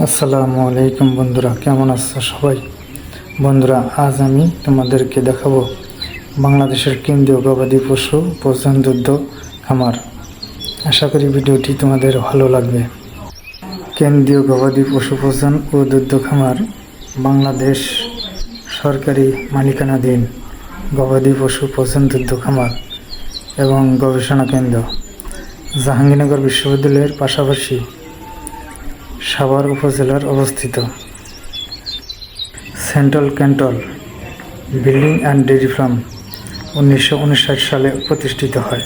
আসসালামু আলাইকুম বন্ধুরা, কেমন আছো সবাই? বন্ধুরা, আজ আমি তোমাদেরকে দেখাবো বাংলাদেশের কেন্দ্রীয় গবাদি পশু প্রজনন দুগ্ধ খামার। আশা করি ভিডিওটি তোমাদের ভালো লাগবে। কেন্দ্রীয় গবাদি পশু প্রজনন ও দুগ্ধ খামার বাংলাদেশ সরকারি মালিকানাধীন গবাদি পশু প্রজনন দুগ্ধ খামার এবং গবেষণা কেন্দ্র জাহাঙ্গীরনগর বিশ্ববিদ্যালয়ের পাশাপাশি সাভার উপজেলার অবস্থিত। Central cattle building and dairy farm 1959 সালে প্রতিষ্ঠিত হয়।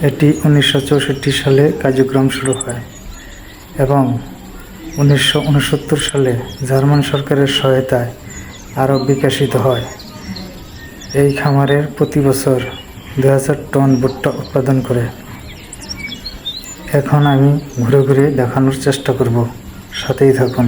এটি 1964 সালে কার্যক্রম শুরু হয় এবং 1969 সালে জার্মান সরকারের সহায়তায় আরও বিকশিত হয়। এই খামারের প্রতি বছর 2000 টন ভুট্টা উৎপাদন করে। এখন আমি ঘুরে ঘুরে দেখানোর চেষ্টা করব, সাথেই থাকুন।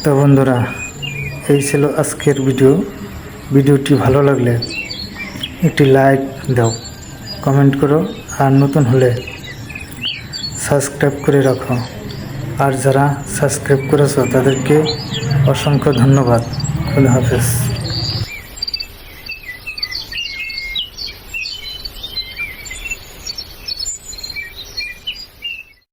তো বন্ধুরা, এই ছিল আজকের ভিডিওটি ভালো লাগলে একটি লাইক দাও, কমেন্ট করো, আর নতুন হলে সাবস্ক্রাইব করে রাখো। আর যারা সাবস্ক্রাইব করেছো তাদেরকে অসংখ্য ধন্যবাদ। খুদা হাফেজ।